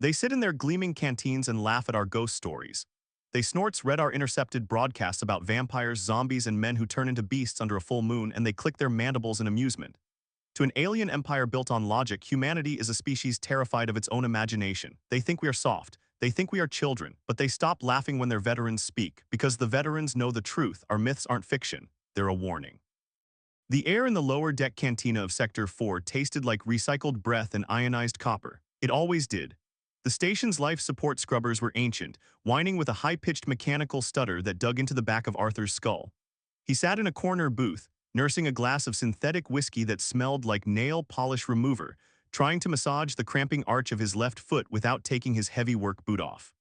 They sit in their gleaming canteens and laugh at our ghost stories. They snorts read our intercepted broadcasts about vampires, zombies, and men who turn into beasts under a full moon, and they click their mandibles in amusement. To an alien empire built on logic, humanity is a species terrified of its own imagination. They think we are soft. They think we are children, but they stop laughing when their veterans speak, because the veterans know the truth. Our myths aren't fiction. They're a warning. The air in the lower deck cantina of Sector 4 tasted like recycled breath and ionized copper. It always did. The station's life support scrubbers were ancient, whining with a high-pitched mechanical stutter that dug into the back of Arthur's skull. He sat in a corner booth, nursing a glass of synthetic whiskey that smelled like nail polish remover, trying to massage the cramping arch of his left foot without taking his heavy work boot off.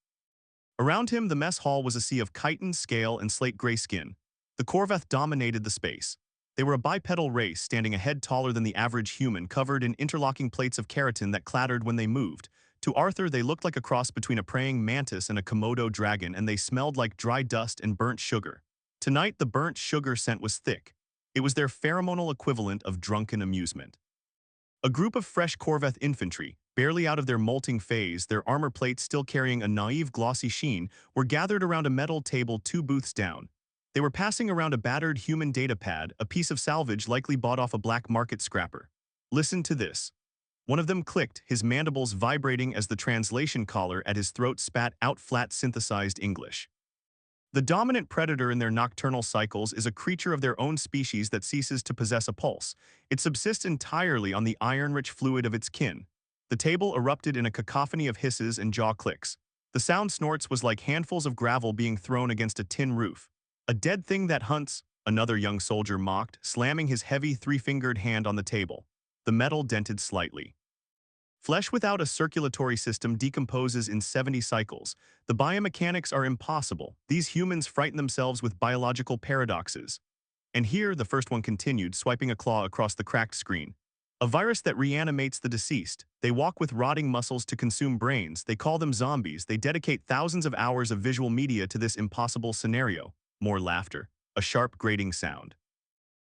Around him, the mess hall was a sea of chitin, scale, and slate-gray skin. The Corveth dominated the space. They were a bipedal race, standing a head taller than the average human, covered in interlocking plates of keratin that clattered when they moved. To Arthur, they looked like a cross between a praying mantis and a Komodo dragon, and they smelled like dry dust and burnt sugar. Tonight, the burnt sugar scent was thick. It was their pheromonal equivalent of drunken amusement. A group of fresh Corveth infantry, barely out of their molting phase, their armor plates still carrying a naive glossy sheen, were gathered around a metal table 2 booths down. They were passing around a battered human data pad, a piece of salvage likely bought off a black market scrapper. Listen to this. One of them clicked, his mandibles vibrating as the translation collar at his throat spat out flat synthesized English. The dominant predator in their nocturnal cycles is a creature of their own species that ceases to possess a pulse. It subsists entirely on the iron-rich fluid of its kin. The table erupted in a cacophony of hisses and jaw clicks. The sound snorts was like handfuls of gravel being thrown against a tin roof. A dead thing that hunts, another young soldier mocked, slamming his heavy 3-fingered hand on the table. The metal dented slightly. Flesh without a circulatory system decomposes in 70 cycles. The biomechanics are impossible. These humans frighten themselves with biological paradoxes. And here, the first one continued, swiping a claw across the cracked screen. A virus that reanimates the deceased. They walk with rotting muscles to consume brains. They call them zombies. They dedicate thousands of hours of visual media to this impossible scenario. More laughter. A sharp grating sound.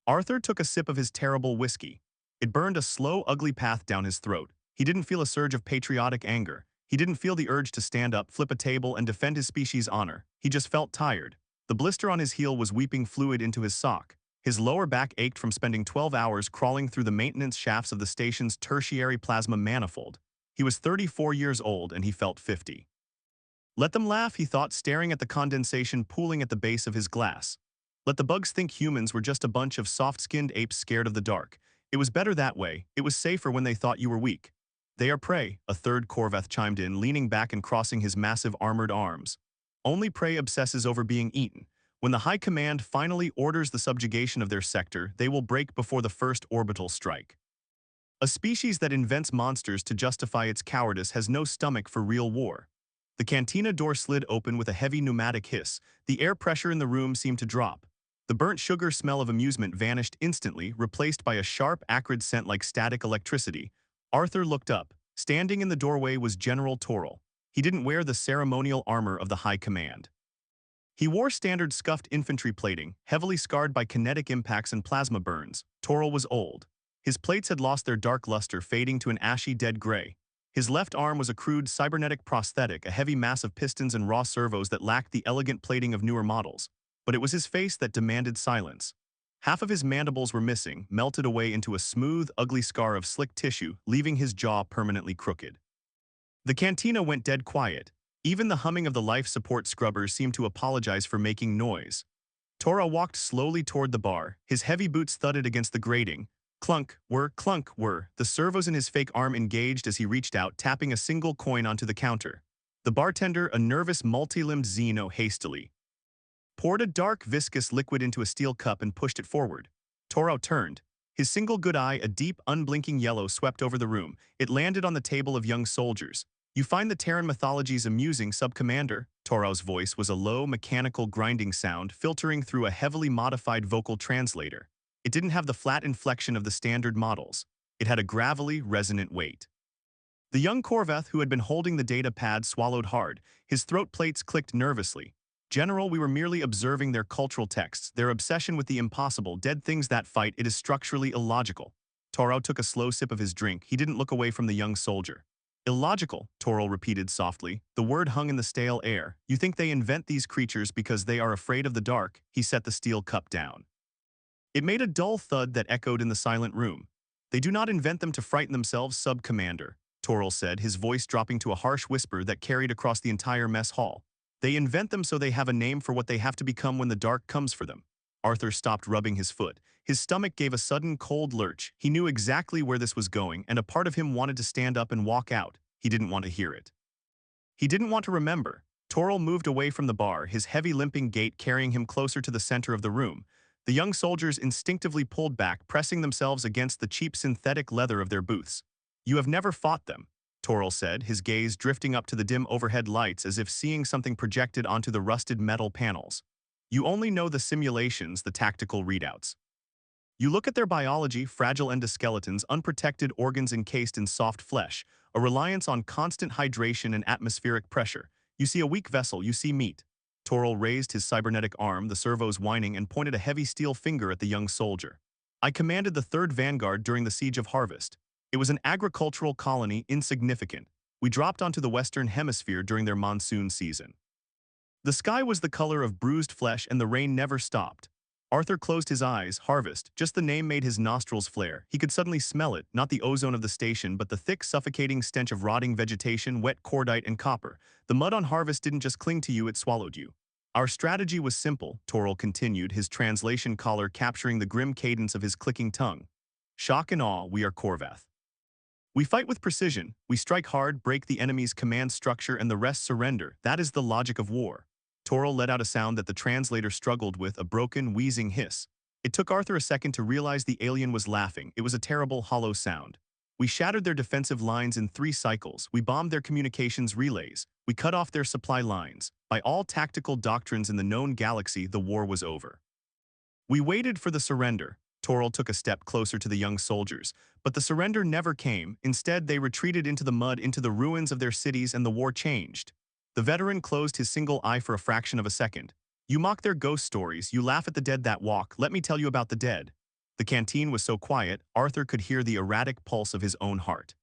Arthur took a sip of his terrible whiskey. It burned a slow, ugly path down his throat. He didn't feel a surge of patriotic anger. He didn't feel the urge to stand up, flip a table, and defend his species' honor. He just felt tired. The blister on his heel was weeping fluid into his sock. His lower back ached from spending 12 hours crawling through the maintenance shafts of the station's tertiary plasma manifold. He was 34 years old, and he felt 50. Let them laugh, he thought, staring at the condensation pooling at the base of his glass. Let the bugs think humans were just a bunch of soft-skinned apes scared of the dark. It was better that way. It was safer when they thought you were weak. They are prey, a third Corveth chimed in, leaning back and crossing his massive armored arms. Only prey obsesses over being eaten. When the High Command finally orders the subjugation of their sector, they will break before the first orbital strike. A species that invents monsters to justify its cowardice has no stomach for real war. The cantina door slid open with a heavy pneumatic hiss. The air pressure in the room seemed to drop. The burnt sugar smell of amusement vanished instantly, replaced by a sharp, acrid scent like static electricity. Arthur looked up. Standing in the doorway was General Toril. He didn't wear the ceremonial armor of the High Command. He wore standard scuffed infantry plating, heavily scarred by kinetic impacts and plasma burns. Toril was old. His plates had lost their dark luster, fading to an ashy dead gray. His left arm was a crude cybernetic prosthetic, a heavy mass of pistons and raw servos that lacked the elegant plating of newer models. But it was his face that demanded silence. Half of his mandibles were missing, melted away into a smooth, ugly scar of slick tissue, leaving his jaw permanently crooked. The cantina went dead quiet. Even the humming of the life support scrubbers seemed to apologize for making noise. Toril walked slowly toward the bar. His heavy boots thudded against the grating. Clunk, whir, the servos in his fake arm engaged as he reached out, tapping a single coin onto the counter. The bartender, a nervous, multi-limbed Xeno, hastily poured a dark, viscous liquid into a steel cup and pushed it forward. Toril turned. His single good eye, a deep, unblinking yellow, swept over the room. It landed on the table of young soldiers. You find the Terran mythologies amusing, Sub-Commander? Toril's voice was a low, mechanical grinding sound filtering through a heavily modified vocal translator. It didn't have the flat inflection of the standard models. It had a gravelly, resonant weight. The young Corveth, who had been holding the data pad, swallowed hard. His throat plates clicked nervously. General, we were merely observing their cultural texts, their obsession with the impossible, dead things that fight. It is structurally illogical. Toril took a slow sip of his drink. He didn't look away from the young soldier. Illogical, Toril repeated softly. The word hung in the stale air. You think they invent these creatures because they are afraid of the dark? He set the steel cup down. It made a dull thud that echoed in the silent room. They do not invent them to frighten themselves, Sub-Commander, Toril said, his voice dropping to a harsh whisper that carried across the entire mess hall. They invent them so they have a name for what they have to become when the dark comes for them. Arthur stopped rubbing his foot. His stomach gave a sudden cold lurch. He knew exactly where this was going, and a part of him wanted to stand up and walk out. He didn't want to hear it. He didn't want to remember. Toril moved away from the bar, his heavy limping gait carrying him closer to the center of the room. The young soldiers instinctively pulled back, pressing themselves against the cheap synthetic leather of their booths. You have never fought them, Toril said, his gaze drifting up to the dim overhead lights as if seeing something projected onto the rusted metal panels. You only know the simulations, the tactical readouts. You look at their biology, fragile endoskeletons, unprotected organs encased in soft flesh, a reliance on constant hydration and atmospheric pressure. You see a weak vessel, you see meat. Toril raised his cybernetic arm, the servos whining, and pointed a heavy steel finger at the young soldier. I commanded the 3rd Vanguard during the Siege of Harvest. It was an agricultural colony, insignificant. We dropped onto the Western Hemisphere during their monsoon season. The sky was the color of bruised flesh and the rain never stopped. Arthur closed his eyes. Harvest, just the name made his nostrils flare. He could suddenly smell it, not the ozone of the station, but the thick, suffocating stench of rotting vegetation, wet cordite and copper. The mud on Harvest didn't just cling to you, it swallowed you. Our strategy was simple, Toril continued, his translation collar capturing the grim cadence of his clicking tongue. Shock and awe, we are Korvath. We fight with precision, we strike hard, break the enemy's command structure, and the rest surrender. That is the logic of war. Toril let out a sound that the translator struggled with, a broken, wheezing hiss. It took Arthur a second to realize the alien was laughing. It was a terrible, hollow sound. We shattered their defensive lines in 3 cycles. We bombed their communications relays. We cut off their supply lines. By all tactical doctrines in the known galaxy, the war was over. We waited for the surrender. Toril took a step closer to the young soldiers, but the surrender never came. Instead, they retreated into the mud, into the ruins of their cities, and the war changed. The veteran closed his single eye for a fraction of a second. You mock their ghost stories, you laugh at the dead that walk. Let me tell you about the dead. The canteen was so quiet, Arthur could hear the erratic pulse of his own heart.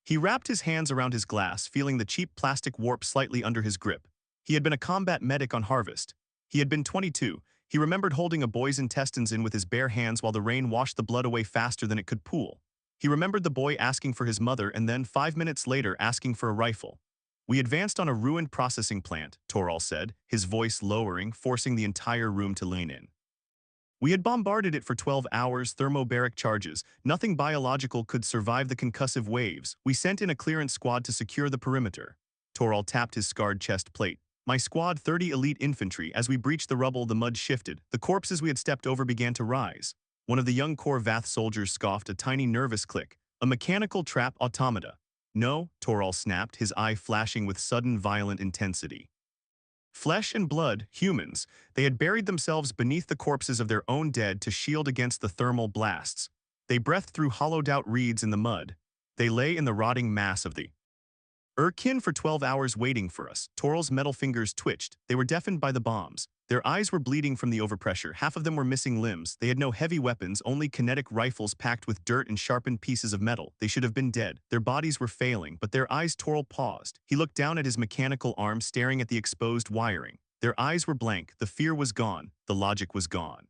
He wrapped his hands around his glass, feeling the cheap plastic warp slightly under his grip. He had been a combat medic on Harvest. He had been 22. He remembered holding a boy's intestines in with his bare hands while the rain washed the blood away faster than it could pool. He remembered the boy asking for his mother and then 5 minutes later asking for a rifle. We advanced on a ruined processing plant, Toril said, his voice lowering, forcing the entire room to lean in. We had bombarded it for 12 hours, thermobaric charges. Nothing biological could survive the concussive waves. We sent in a clearance squad to secure the perimeter. Toril tapped his scarred chest plate. My squad, 30 elite infantry. As we breached the rubble, the mud shifted. The corpses we had stepped over began to rise. One of the young Korvath soldiers scoffed, a tiny nervous click. A mechanical trap automata. No, Toril snapped, his eye flashing with sudden violent intensity. Flesh and blood, humans, they had buried themselves beneath the corpses of their own dead to shield against the thermal blasts. They breathed through hollowed-out reeds in the mud. They lay in the rotting mass of the Urkin for 12 hours waiting for us. Toril's metal fingers twitched. They were deafened by the bombs. Their eyes were bleeding from the overpressure. Half of them were missing limbs. They had no heavy weapons, only kinetic rifles packed with dirt and sharpened pieces of metal. They should have been dead. Their bodies were failing, but their eyes. Toril paused. He looked down at his mechanical arm, staring at the exposed wiring. Their eyes were blank. The fear was gone. The logic was gone.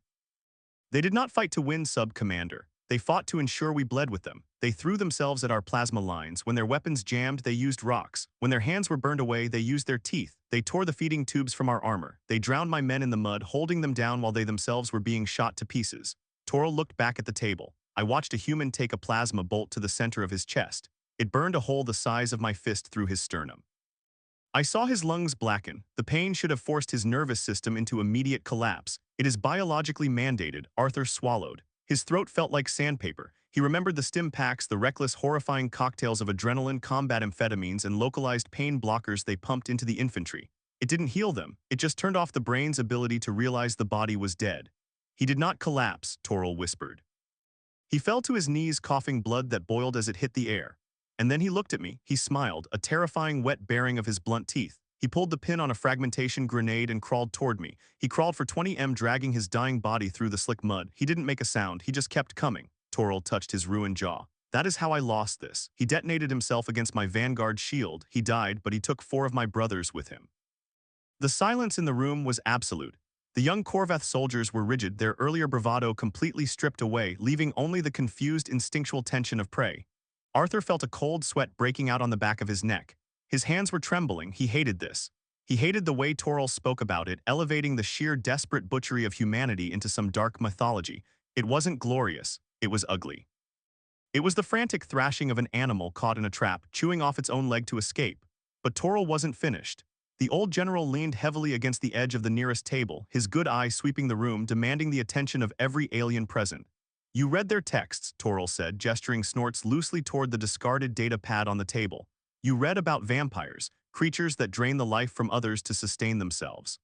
They did not fight to win, Sub-Commander. They fought to ensure we bled with them. They threw themselves at our plasma lines. When their weapons jammed, they used rocks. When their hands were burned away, they used their teeth. They tore the feeding tubes from our armor. They drowned my men in the mud, holding them down while they themselves were being shot to pieces. Toril looked back at the table. I watched a human take a plasma bolt to the center of his chest. It burned a hole the size of my fist through his sternum. I saw his lungs blacken. The pain should have forced his nervous system into immediate collapse. It is biologically mandated. Arthur swallowed. His throat felt like sandpaper. He remembered the stim packs, the reckless, horrifying cocktails of adrenaline, combat amphetamines, and localized pain blockers they pumped into the infantry. It didn't heal them. It just turned off the brain's ability to realize the body was dead. He did not collapse, Toril whispered. He fell to his knees, coughing blood that boiled as it hit the air. And then he looked at me. He smiled, a terrifying wet baring of his blunt teeth. He pulled the pin on a fragmentation grenade and crawled toward me. He crawled for 20 m, dragging his dying body through the slick mud. He didn't make a sound. He just kept coming. Toril touched his ruined jaw. That is how I lost this. He detonated himself against my vanguard shield. He died, but he took 4 of my brothers with him. The silence in the room was absolute. The young Korvath soldiers were rigid, their earlier bravado completely stripped away, leaving only the confused instinctual tension of prey. Arthur felt a cold sweat breaking out on the back of his neck. His hands were trembling. He hated this. He hated the way Toril spoke about it, elevating the sheer desperate butchery of humanity into some dark mythology. It wasn't glorious. It was ugly. It was the frantic thrashing of an animal caught in a trap, chewing off its own leg to escape. But Toril wasn't finished. The old general leaned heavily against the edge of the nearest table, his good eye sweeping the room, demanding the attention of every alien present. You read their texts, Toril said, gesturing Snorts loosely toward the discarded data pad on the table. You read about vampires, creatures that drain the life from others to sustain themselves.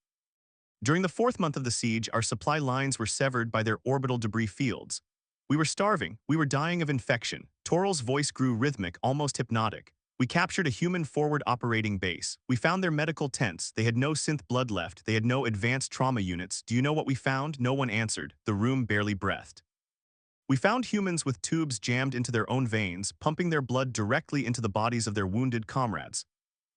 During the 4th month of the siege, our supply lines were severed by their orbital debris fields. We were starving, we were dying of infection. Toril's voice grew rhythmic, almost hypnotic. We captured a human forward operating base. We found their medical tents. They had no synth blood left. They had no advanced trauma units. Do you know what we found? No one answered. The room barely breathed. We found humans with tubes jammed into their own veins, pumping their blood directly into the bodies of their wounded comrades.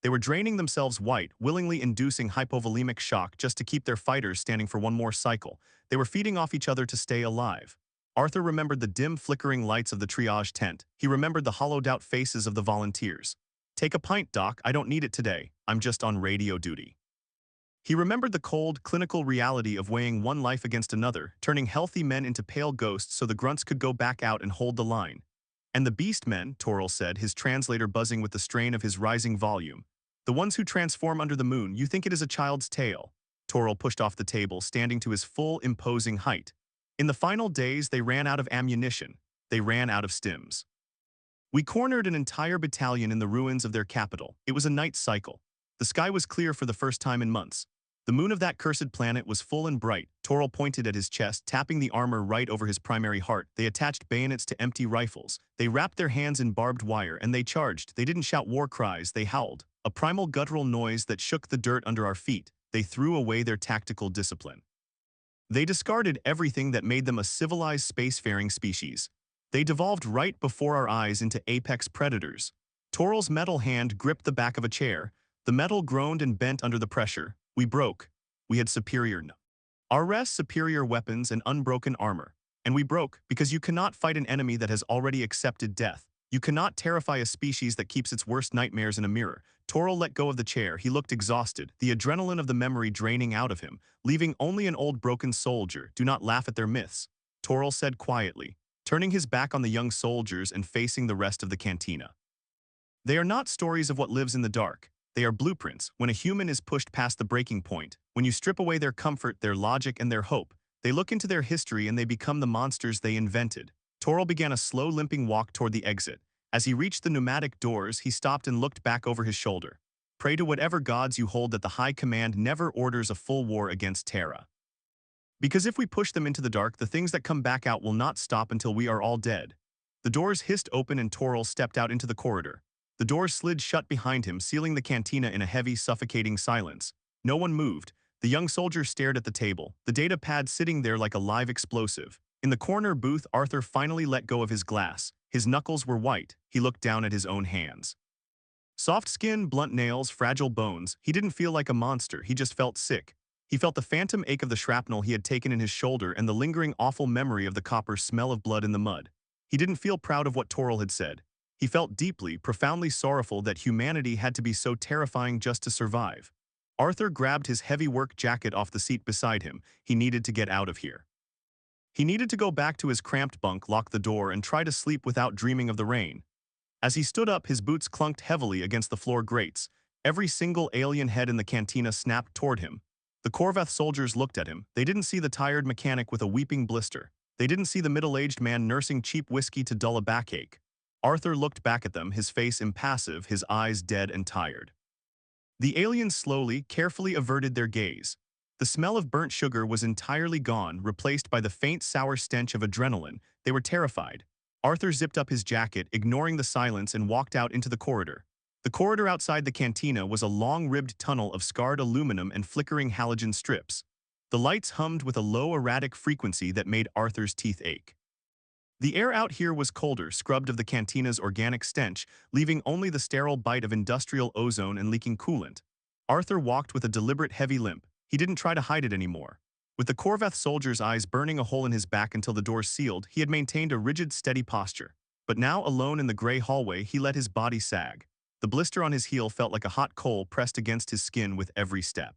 They were draining themselves white, willingly inducing hypovolemic shock just to keep their fighters standing for one more cycle. They were feeding off each other to stay alive. Arthur remembered the dim, flickering lights of the triage tent. He remembered the hollowed-out faces of the volunteers. Take a pint, Doc. I don't need it today. I'm just on radio duty. He remembered the cold, clinical reality of weighing one life against another, turning healthy men into pale ghosts so the grunts could go back out and hold the line. And the beast men, Toril said, his translator buzzing with the strain of his rising volume. The ones who transform under the moon, you think it is a child's tale. Toril pushed off the table, standing to his full, imposing height. In the final days, they ran out of ammunition. They ran out of stims. We cornered an entire battalion in the ruins of their capital. It was a night cycle. The sky was clear for the first time in months. The moon of that cursed planet was full and bright. Toril pointed at his chest, tapping the armor right over his primary heart. They attached bayonets to empty rifles. They wrapped their hands in barbed wire, and they charged. They didn't shout war cries, they howled. A primal guttural noise that shook the dirt under our feet. They threw away their tactical discipline. They discarded everything that made them a civilized spacefaring species. They devolved right before our eyes into apex predators. Toril's metal hand gripped the back of a chair. The metal groaned and bent under the pressure. We broke. We had superior weapons and unbroken armor. And we broke because you cannot fight an enemy that has already accepted death. You cannot terrify a species that keeps its worst nightmares in a mirror. Toril let go of the chair. He looked exhausted, the adrenaline of the memory draining out of him, leaving only an old broken soldier. Do not laugh at their myths, Toril said quietly, turning his back on the young soldiers and facing the rest of the cantina. They are not stories of what lives in the dark. They are blueprints. When a human is pushed past the breaking point, when you strip away their comfort, their logic, and their hope, they look into their history and they become the monsters they invented. Toril began a slow limping walk toward the exit. As he reached the pneumatic doors, he stopped and looked back over his shoulder. Pray to whatever gods you hold that the High Command never orders a full war against Terra. Because if we push them into the dark, the things that come back out will not stop until we are all dead. The doors hissed open and Toril stepped out into the corridor. The doors slid shut behind him, sealing the cantina in a heavy, suffocating silence. No one moved. The young soldier stared at the table, the data pad sitting there like a live explosive. In the corner booth, Arthur finally let go of his glass. His knuckles were white. He looked down at his own hands. Soft skin, blunt nails, fragile bones. He didn't feel like a monster. He just felt sick. He felt the phantom ache of the shrapnel he had taken in his shoulder and the lingering awful memory of the copper smell of blood in the mud. He didn't feel proud of what Toril had said. He felt deeply, profoundly sorrowful that humanity had to be so terrifying just to survive. Arthur grabbed his heavy work jacket off the seat beside him. He needed to get out of here. He needed to go back to his cramped bunk, lock the door, and try to sleep without dreaming of the rain. As he stood up, his boots clunked heavily against the floor grates. Every single alien head in the cantina snapped toward him. The Korvath soldiers looked at him. They didn't see the tired mechanic with a weeping blister. They didn't see the middle-aged man nursing cheap whiskey to dull a backache. Arthur looked back at them, his face impassive, his eyes dead and tired. The aliens slowly, carefully averted their gaze. The smell of burnt sugar was entirely gone, replaced by the faint sour stench of adrenaline. They were terrified. Arthur zipped up his jacket, ignoring the silence, and walked out into the corridor. The corridor outside the cantina was a long-ribbed tunnel of scarred aluminum and flickering halogen strips. The lights hummed with a low, erratic frequency that made Arthur's teeth ache. The air out here was colder, scrubbed of the cantina's organic stench, leaving only the sterile bite of industrial ozone and leaking coolant. Arthur walked with a deliberate heavy limp. He didn't try to hide it anymore. With the Korvath soldier's eyes burning a hole in his back until the door sealed, he had maintained a rigid, steady posture. But now, alone in the gray hallway, he let his body sag. The blister on his heel felt like a hot coal pressed against his skin with every step.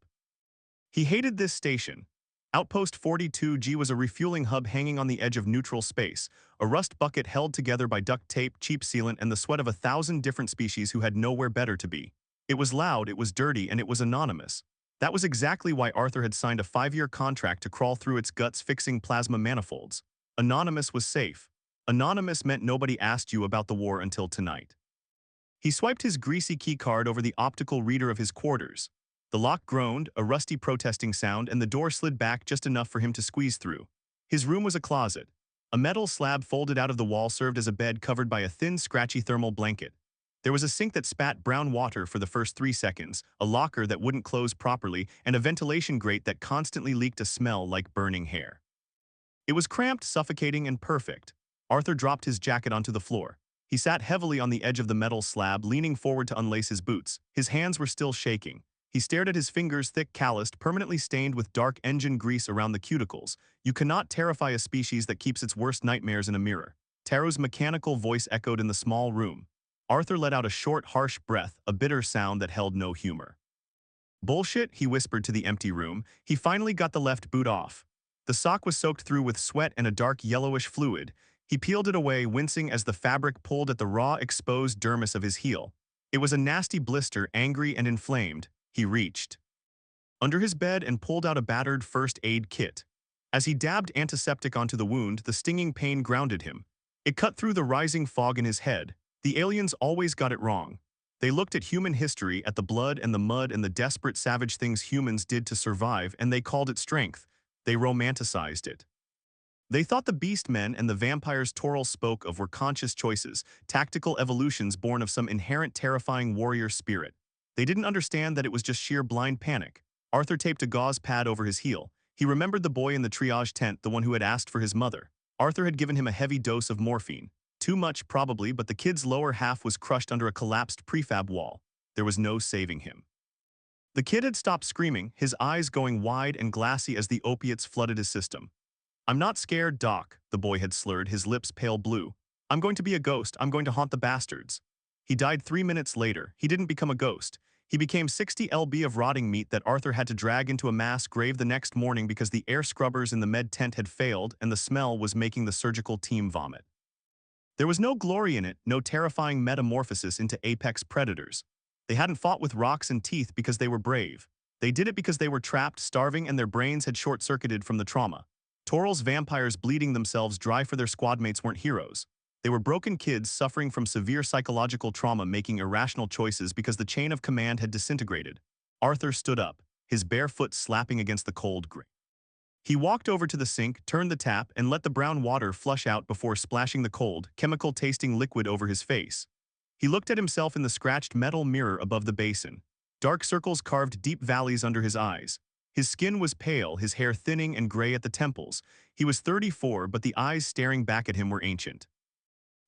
He hated this station. Outpost 42G was a refueling hub hanging on the edge of neutral space, a rust bucket held together by duct tape, cheap sealant, and the sweat of 1,000 different species who had nowhere better to be. It was loud, it was dirty, and it was anonymous. That was exactly why Arthur had signed a 5-year contract to crawl through its guts fixing plasma manifolds. Anonymous was safe. Anonymous meant nobody asked you about the war until tonight. He swiped his greasy key card over the optical reader of his quarters. The lock groaned, a rusty protesting sound, and the door slid back just enough for him to squeeze through. His room was a closet. A metal slab folded out of the wall served as a bed covered by a thin, scratchy thermal blanket. There was a sink that spat brown water for the first 3 seconds, a locker that wouldn't close properly, and a ventilation grate that constantly leaked a smell like burning hair. It was cramped, suffocating, and perfect. Arthur dropped his jacket onto the floor. He sat heavily on the edge of the metal slab, leaning forward to unlace his boots. His hands were still shaking. He stared at his fingers, thick, calloused, permanently stained with dark engine grease around the cuticles. You cannot terrify a species that keeps its worst nightmares in a mirror. Taro's mechanical voice echoed in the small room. Arthur let out a short, harsh breath, a bitter sound that held no humor. Bullshit, he whispered to the empty room. He finally got the left boot off. The sock was soaked through with sweat and a dark yellowish fluid. He peeled it away, wincing as the fabric pulled at the raw, exposed dermis of his heel. It was a nasty blister, angry and inflamed. He reached under his bed and pulled out a battered first aid kit. As he dabbed antiseptic onto the wound, the stinging pain grounded him. It cut through the rising fog in his head. The aliens always got it wrong. They looked at human history, at the blood and the mud and the desperate savage things humans did to survive, and they called it strength. They romanticized it. They thought the beast men and the vampires Toril spoke of were conscious choices, tactical evolutions born of some inherent terrifying warrior spirit. They didn't understand that it was just sheer blind panic. Arthur taped a gauze pad over his heel. He remembered the boy in the triage tent, the one who had asked for his mother. Arthur had given him a heavy dose of morphine. Too much, probably, but the kid's lower half was crushed under a collapsed prefab wall. There was no saving him. The kid had stopped screaming, his eyes going wide and glassy as the opiates flooded his system. "I'm not scared, Doc," the boy had slurred, his lips pale blue. "I'm going to be a ghost. I'm going to haunt the bastards." He died 3 minutes later. He didn't become a ghost. He became 60 lb of rotting meat that Arthur had to drag into a mass grave the next morning because the air scrubbers in the med tent had failed and the smell was making the surgical team vomit. There was no glory in it, no terrifying metamorphosis into apex predators. They hadn't fought with rocks and teeth because they were brave. They did it because they were trapped, starving, and their brains had short-circuited from the trauma. Toril's vampires bleeding themselves dry for their squadmates weren't heroes. They were broken kids suffering from severe psychological trauma, making irrational choices because the chain of command had disintegrated. Arthur stood up, his bare foot slapping against the cold grate. He walked over to the sink, turned the tap, and let the brown water flush out before splashing the cold, chemical-tasting liquid over his face. He looked at himself in the scratched metal mirror above the basin. Dark circles carved deep valleys under his eyes. His skin was pale, his hair thinning and gray at the temples. He was 34, but the eyes staring back at him were ancient.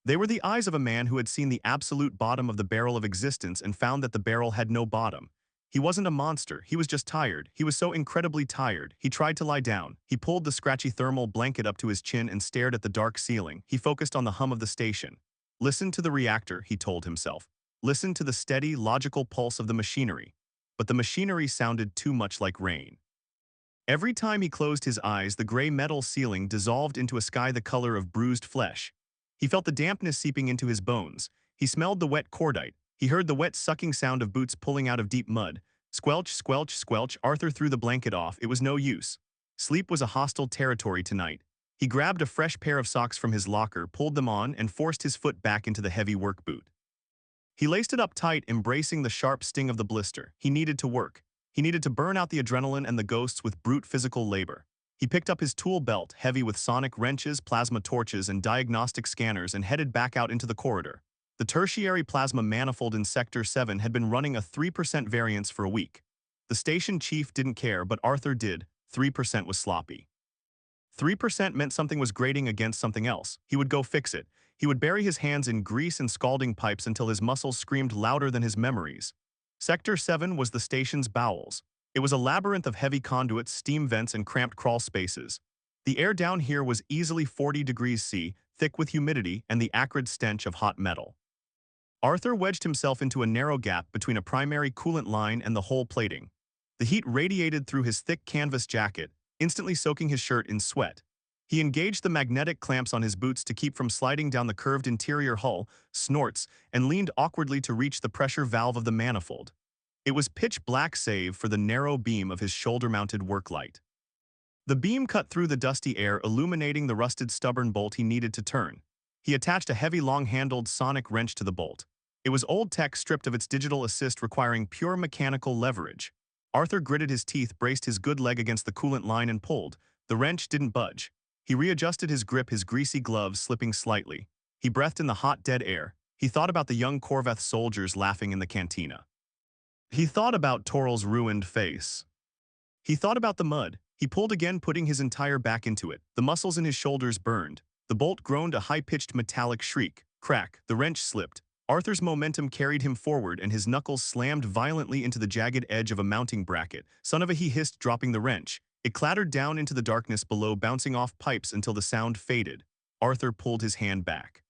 They were the eyes of a man who had seen the absolute bottom of the barrel of existence and found that the barrel had no bottom. He wasn't a monster, he was just tired. He was so incredibly tired. He tried to lie down. He pulled the scratchy thermal blanket up to his chin and stared at the dark ceiling. He focused on the hum of the station. Listen to the reactor, he told himself. Listen to the steady, logical pulse of the machinery. But the machinery sounded too much like rain. Every time he closed his eyes, the gray metal ceiling dissolved into a sky the color of bruised flesh. He felt the dampness seeping into his bones. He smelled the wet cordite. He heard the wet sucking sound of boots pulling out of deep mud. Squelch, squelch, squelch. Arthur threw the blanket off. It was no use. Sleep was a hostile territory tonight. He grabbed a fresh pair of socks from his locker, pulled them on, and forced his foot back into the heavy work boot. He laced it up tight, embracing the sharp sting of the blister. He needed to work. He needed to burn out the adrenaline and the ghosts with brute physical labor. He picked up his tool belt, heavy with sonic wrenches, plasma torches, and diagnostic scanners, and headed back out into the corridor. The tertiary plasma manifold in Sector 7 had been running a 3% variance for a week. The station chief didn't care, but Arthur did. 3% was sloppy. 3% meant something was grating against something else. He would go fix it. He would bury his hands in grease and scalding pipes until his muscles screamed louder than his memories. Sector 7 was the station's bowels. It was a labyrinth of heavy conduits, steam vents, and cramped crawl spaces. The air down here was easily 40 degrees C, thick with humidity and the acrid stench of hot metal. Arthur wedged himself into a narrow gap between a primary coolant line and the whole plating. The heat radiated through his thick canvas jacket, instantly soaking his shirt in sweat. He engaged the magnetic clamps on his boots to keep from sliding down the curved interior hull, snorts, and leaned awkwardly to reach the pressure valve of the manifold. It was pitch black save for the narrow beam of his shoulder-mounted work light. The beam cut through the dusty air, illuminating the rusted stubborn bolt he needed to turn. He attached a heavy long-handled sonic wrench to the bolt. It was old tech stripped of its digital assist, requiring pure mechanical leverage. Arthur gritted his teeth, braced his good leg against the coolant line and pulled. The wrench didn't budge. He readjusted his grip, his greasy gloves slipping slightly. He breathed in the hot, dead air. He thought about the young Corveth soldiers laughing in the cantina. He thought about Toral's ruined face. He thought about the mud. He pulled again, putting his entire back into it. The muscles in his shoulders burned. The bolt groaned a high-pitched metallic shriek. Crack, the wrench slipped. Arthur's momentum carried him forward and his knuckles slammed violently into the jagged edge of a mounting bracket. Son of a, he hissed, dropping the wrench. It clattered down into the darkness below, bouncing off pipes until the sound faded. Arthur pulled his hand back.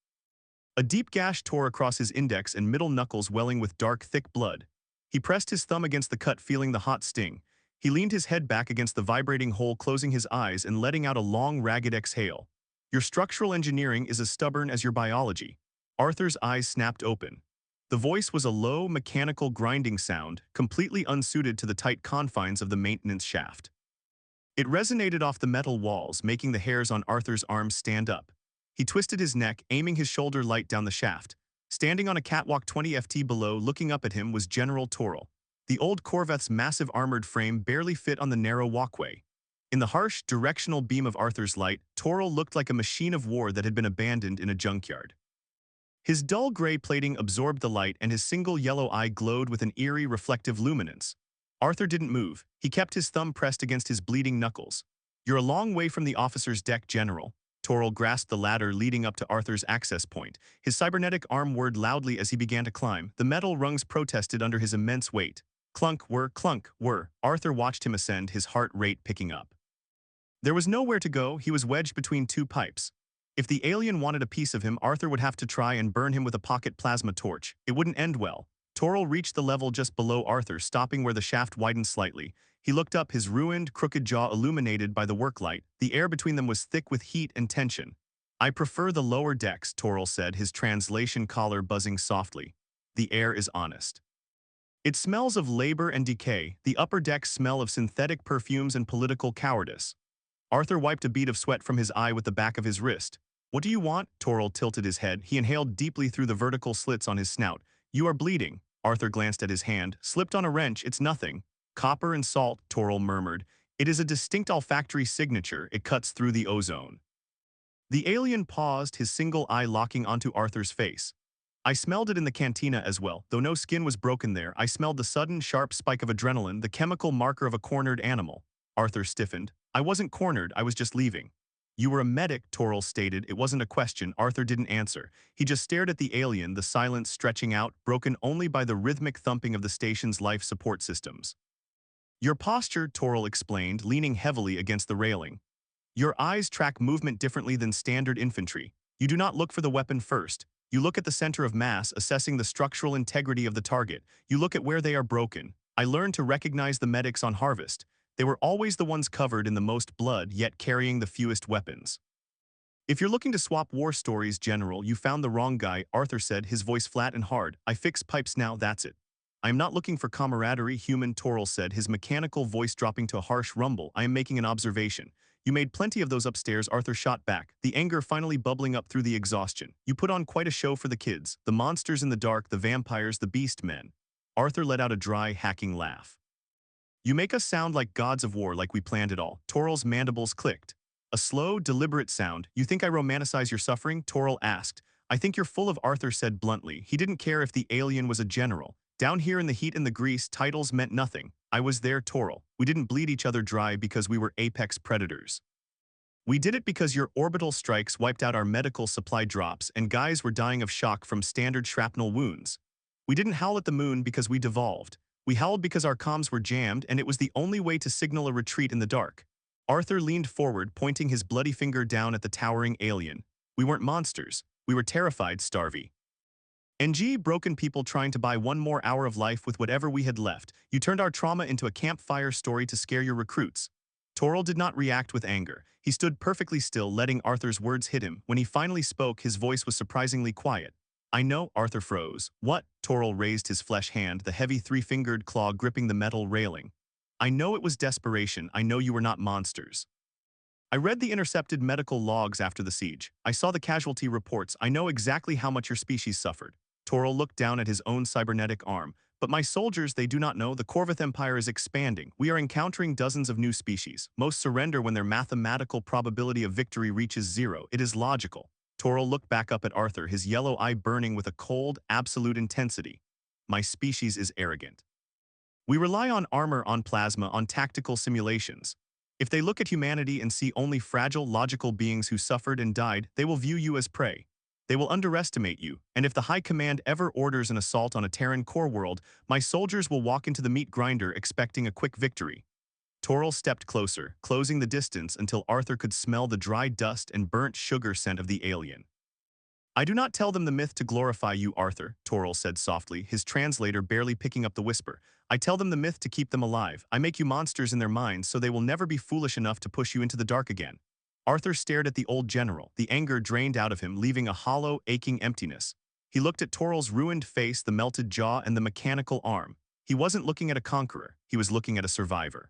A deep gash tore across his index and middle knuckles, welling with dark, thick blood. He pressed his thumb against the cut, feeling the hot sting. He leaned his head back against the vibrating hole, closing his eyes and letting out a long, ragged exhale. Your structural engineering is as stubborn as your biology. Arthur's eyes snapped open. The voice was a low, mechanical grinding sound, completely unsuited to the tight confines of the maintenance shaft. It resonated off the metal walls, making the hairs on Arthur's arms stand up. He twisted his neck, aiming his shoulder light down the shaft. Standing on a catwalk 20 ft below, looking up at him, was General Toral. The old Corveth's massive armored frame barely fit on the narrow walkway. In the harsh, directional beam of Arthur's light, Toral looked like a machine of war that had been abandoned in a junkyard. His dull gray plating absorbed the light and his single yellow eye glowed with an eerie, reflective luminance. Arthur didn't move. He kept his thumb pressed against his bleeding knuckles. You're a long way from the officer's deck, General. Toral grasped the ladder leading up to Arthur's access point. His cybernetic arm whirred loudly as he began to climb. The metal rungs protested under his immense weight. Clunk, whir, clunk, whir. Arthur watched him ascend, his heart rate picking up. There was nowhere to go. He was wedged between two pipes. If the alien wanted a piece of him, Arthur would have to try and burn him with a pocket plasma torch. It wouldn't end well. Toral reached the level just below Arthur, stopping where the shaft widened slightly. He looked up, his ruined, crooked jaw illuminated by the work light. The air between them was thick with heat and tension. I prefer the lower decks, Toral said, his translation collar buzzing softly. The air is honest. It smells of labor and decay. The upper decks smell of synthetic perfumes and political cowardice. Arthur wiped a bead of sweat from his eye with the back of his wrist. What do you want? Toral tilted his head. He inhaled deeply through the vertical slits on his snout. You are bleeding. Arthur glanced at his hand. Slipped on a wrench. It's nothing. Copper and salt, Toral murmured. It is a distinct olfactory signature. It cuts through the ozone. The alien paused, his single eye locking onto Arthur's face. I smelled it in the cantina as well. Though no skin was broken there, I smelled the sudden, sharp spike of adrenaline, the chemical marker of a cornered animal. Arthur stiffened. I wasn't cornered, I was just leaving. You were a medic, Toral stated. It wasn't a question. Arthur didn't answer. He just stared at the alien, the silence stretching out, broken only by the rhythmic thumping of the station's life support systems. Your posture, Toral explained, leaning heavily against the railing. Your eyes track movement differently than standard infantry. You do not look for the weapon first. You look at the center of mass, assessing the structural integrity of the target. You look at where they are broken. I learned to recognize the medics on Harvest. They were always the ones covered in the most blood, yet carrying the fewest weapons. If you're looking to swap war stories, General, you found the wrong guy, Arthur said, his voice flat and hard. I fix pipes now, that's it. I am not looking for camaraderie, human, Toral said, his mechanical voice dropping to a harsh rumble. I am making an observation. You made plenty of those upstairs, Arthur shot back, the anger finally bubbling up through the exhaustion. You put on quite a show for the kids, the monsters in the dark, the vampires, the beast men. Arthur let out a dry, hacking laugh. You make us sound like gods of war, like we planned it all. Toral's mandibles clicked. A slow, deliberate sound. You think I romanticize your suffering? Toral asked. I think you're full of, Arthur said bluntly. He didn't care if the alien was a general. Down here in the heat and the grease, titles meant nothing. I was there, Toral. We didn't bleed each other dry because we were apex predators. We did it because your orbital strikes wiped out our medical supply drops and guys were dying of shock from standard shrapnel wounds. We didn't howl at the moon because we devolved. We howled because our comms were jammed and it was the only way to signal a retreat in the dark. Arthur leaned forward, pointing his bloody finger down at the towering alien. We weren't monsters. We were terrified, Starvey. NG, broken people trying to buy one more hour of life with whatever we had left. You turned our trauma into a campfire story to scare your recruits. Toril did not react with anger. He stood perfectly still, letting Arthur's words hit him. When he finally spoke, his voice was surprisingly quiet. I know, Arthur froze. What? Toril raised his flesh hand, the heavy three-fingered claw gripping the metal railing. I know it was desperation. I know you were not monsters. I read the intercepted medical logs after the siege. I saw the casualty reports. I know exactly how much your species suffered. Toril looked down at his own cybernetic arm. But my soldiers, they do not know. The Corvith Empire is expanding. We are encountering dozens of new species. Most surrender when their mathematical probability of victory reaches zero. It is logical. Toril looked back up at Arthur, his yellow eye burning with a cold, absolute intensity. My species is arrogant. We rely on armor, on plasma, on tactical simulations. If they look at humanity and see only fragile, logical beings who suffered and died, they will view you as prey. They will underestimate you, and if the High Command ever orders an assault on a Terran core world, my soldiers will walk into the meat grinder expecting a quick victory. Toril stepped closer, closing the distance until Arthur could smell the dry dust and burnt sugar scent of the alien. I do not tell them the myth to glorify you, Arthur, Toril said softly, his translator barely picking up the whisper. I tell them the myth to keep them alive. I make you monsters in their minds so they will never be foolish enough to push you into the dark again. Arthur stared at the old general, the anger drained out of him, leaving a hollow, aching emptiness. He looked at Toril's ruined face, the melted jaw, and the mechanical arm. He wasn't looking at a conqueror, he was looking at a survivor.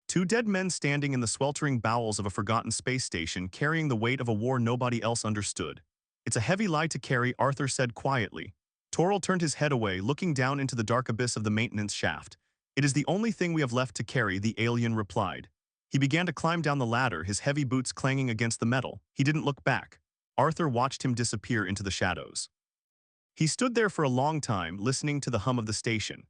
Two dead men standing in the sweltering bowels of a forgotten space station, carrying the weight of a war nobody else understood. It's a heavy lie to carry, Arthur said quietly. Toril turned his head away, looking down into the dark abyss of the maintenance shaft. It is the only thing we have left to carry, the alien replied. He began to climb down the ladder, his heavy boots clanging against the metal. He didn't look back. Arthur watched him disappear into the shadows. He stood there for a long time, listening to the hum of the station.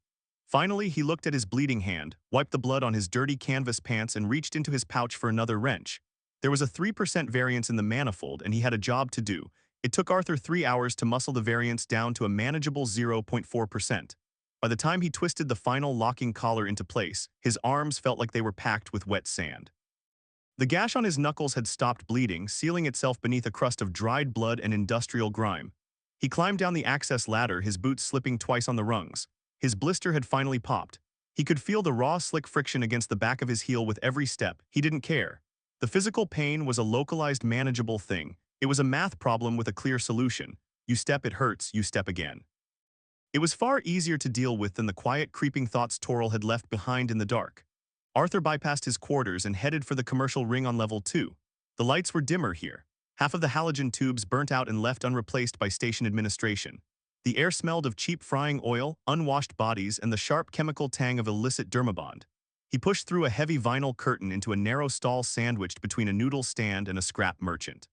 Finally, he looked at his bleeding hand, wiped the blood on his dirty canvas pants, and reached into his pouch for another wrench. There was a 3% variance in the manifold, and he had a job to do. It took Arthur 3 hours to muscle the variance down to a manageable 0.4%. By the time he twisted the final locking collar into place, his arms felt like they were packed with wet sand. The gash on his knuckles had stopped bleeding, sealing itself beneath a crust of dried blood and industrial grime. He climbed down the access ladder, his boots slipping twice on the rungs. His blister had finally popped. He could feel the raw, slick friction against the back of his heel with every step. He didn't care. The physical pain was a localized, manageable thing. It was a math problem with a clear solution. You step, it hurts, you step again. It was far easier to deal with than the quiet, creeping thoughts Toril had left behind in the dark. Arthur bypassed his quarters and headed for the commercial ring on level 2. The lights were dimmer here. Half of the halogen tubes burnt out and left unreplaced by station administration. The air smelled of cheap frying oil, unwashed bodies, and the sharp chemical tang of illicit dermabond. He pushed through a heavy vinyl curtain into a narrow stall sandwiched between a noodle stand and a scrap merchant.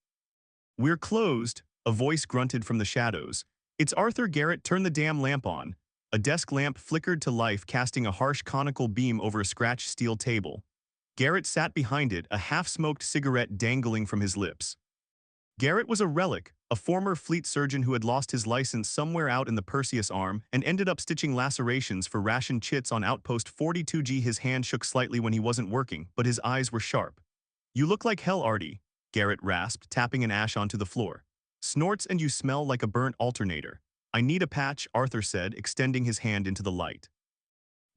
We're closed, a voice grunted from the shadows. It's Arthur. Garrett turned the damn lamp on. A desk lamp flickered to life, casting a harsh conical beam over a scratched steel table. Garrett sat behind it, a half-smoked cigarette dangling from his lips. Garrett was a relic, a former fleet surgeon who had lost his license somewhere out in the Perseus arm and ended up stitching lacerations for ration chits on Outpost 42G. His hand shook slightly when he wasn't working, but his eyes were sharp. You look like hell, Artie, Garrett rasped, tapping an ash onto the floor. Snorts, and you smell like a burnt alternator. I need a patch, Arthur said, extending his hand into the light.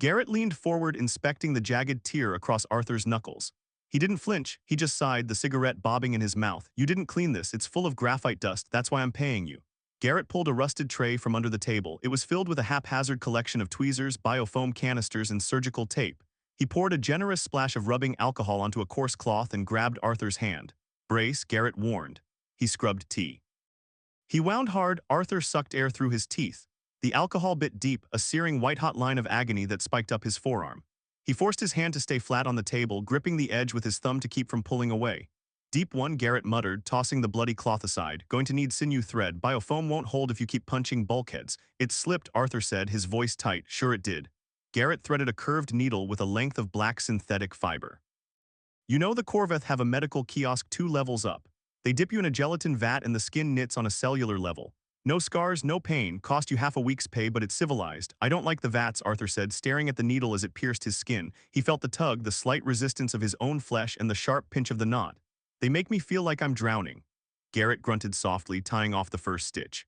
Garrett leaned forward, inspecting the jagged tear across Arthur's knuckles. He didn't flinch, he just sighed, the cigarette bobbing in his mouth. You didn't clean this, it's full of graphite dust, that's why I'm paying you. Garrett pulled a rusted tray from under the table. It was filled with a haphazard collection of tweezers, biofoam canisters, and surgical tape. He poured a generous splash of rubbing alcohol onto a coarse cloth and grabbed Arthur's hand. Brace, Garrett warned. He scrubbed tea. He wound hard. Arthur sucked air through his teeth. The alcohol bit deep, a searing white-hot line of agony that spiked up his forearm. He forced his hand to stay flat on the table, gripping the edge with his thumb to keep from pulling away. Deep one, Garrett muttered, tossing the bloody cloth aside. Going to need sinew thread. Biofoam won't hold if you keep punching bulkheads. It slipped, Arthur said, his voice tight. Sure it did. Garrett threaded a curved needle with a length of black synthetic fiber. You know the Corvette have a medical kiosk 2 levels up. They dip you in a gelatin vat and the skin knits on a cellular level. No scars, no pain, cost you half a week's pay, but it's civilized. I don't like the vats, Arthur said, staring at the needle as it pierced his skin. He felt the tug, the slight resistance of his own flesh, and the sharp pinch of the knot. They make me feel like I'm drowning. Garrett grunted softly, tying off the first stitch.